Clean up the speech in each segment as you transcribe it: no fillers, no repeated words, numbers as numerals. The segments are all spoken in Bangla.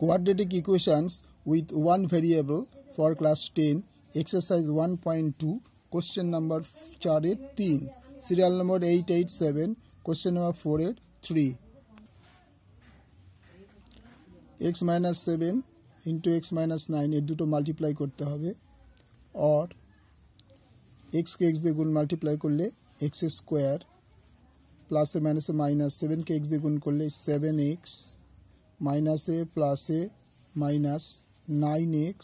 Quadratic equations with one variable for class 10, exercise 1.2, question number 4-3, serial number 887, question number 4-3. x minus 7 into x minus 9 এর দুটো মাল্টিপ্লাই করতে হবে, और x কে x দিয়ে গুণ মাল্টিপ্লাই করলে x square plus A minus A minus 7 কে x দিয়ে গুণ করলে 7x minus A plus A minus 9x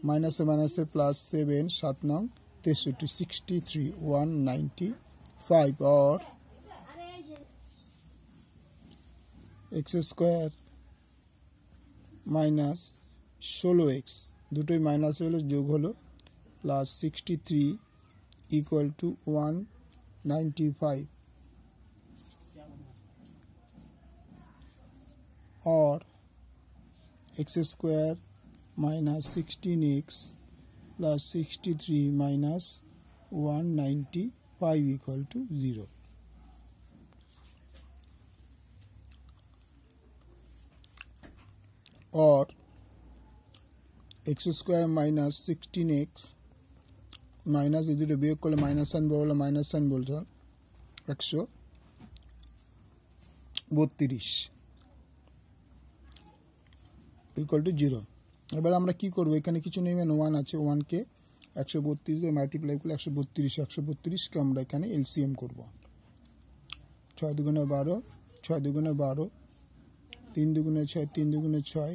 minus A plus 7 7 नौ 63 195 और एक्स स्क्वायर माइनस 16x दुटोई माइनस हलो जोग हलो प्लस 63 इक्वल टू 195 और x square minus 16x plus 63 minus 195 equal to 0। और x square minus 16x minus इधर वियोग कर माइनस वन बोल माइनस वन बोल 132 इक्वल टू 0। এবার আমরা কি করব, এখানে কিছু নেই, মানে 1 আছে, 1 কে 132 দিয়ে মাল্টিপ্লাই করলে 132 কে আমরা এখানে এলসিএম করব। 6 দুগুণে 12 6 দুগুণে 12 3 দুগুণে 6 3 দুগুণে 6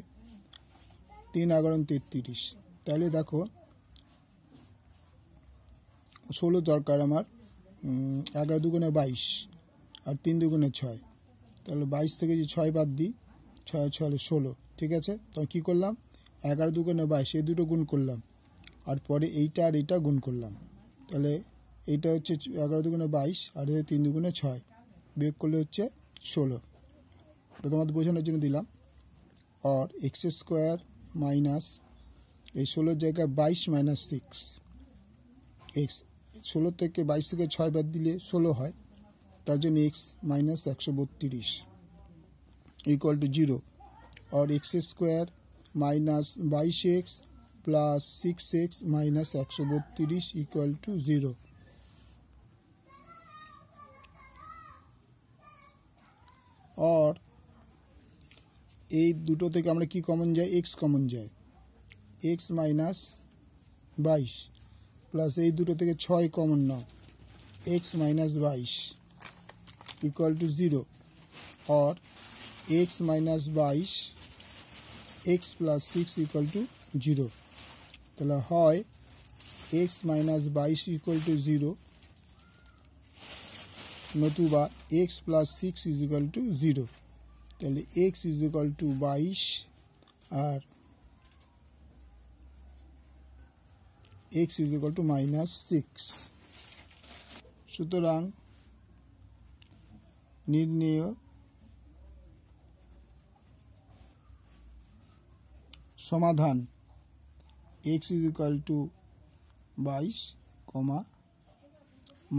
3 11 33। তাহলে দেখো 16 দরকার আমার, 11 দুগুণে 22 আর 3 দুগুণে 6, তাহলে 22 থেকে যে 6 বাদ দিই 6 6 16, ঠিক আছে। তো কি করলাম, 11 দুগুণে 22 এই দুটো গুণ করলাম, আর পরে এইটা আর এইটা গুণ করলাম, তাহলে এইটা হচ্ছে 11 দুগুণে 22 আর 3 দুগুণে 6 বিয়োগ করলে হচ্ছে 16। এটা তোমাদের বোঝানোর জন্য দিলাম। और एक्स स्क्वायर माइनस এই 16 জায়গায় 22 মাইনাস 6 एक्स 16 থেকে 22 থেকে 6 বাদ দিলে 16 হয়, তার জন্য x মাইনাস 132 इक्वल टू 0। और x square minus 22x plus 6x minus 132 equal to 0। और এই দুটো থেকে আমরা কি কমন যায়, x কমন যায়, x মাইনাস 22 প্লাস এই দুটো থেকে 6 কমন নাও, x মাইনাস 22 इक्वल टू 0। और x minus 22 x plus 6 equal to 0। তাহলে হয় x माइनस 22 इक्वल टू 0 নতুবা x plus 6 is equal to 0। তাহলে x इज इक्वल टू 22 और x is equal to minus 6। সুতরাং নির্ণেয় समाधान x is equal to 22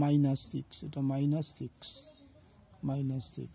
minus 6, এটা माइनस 6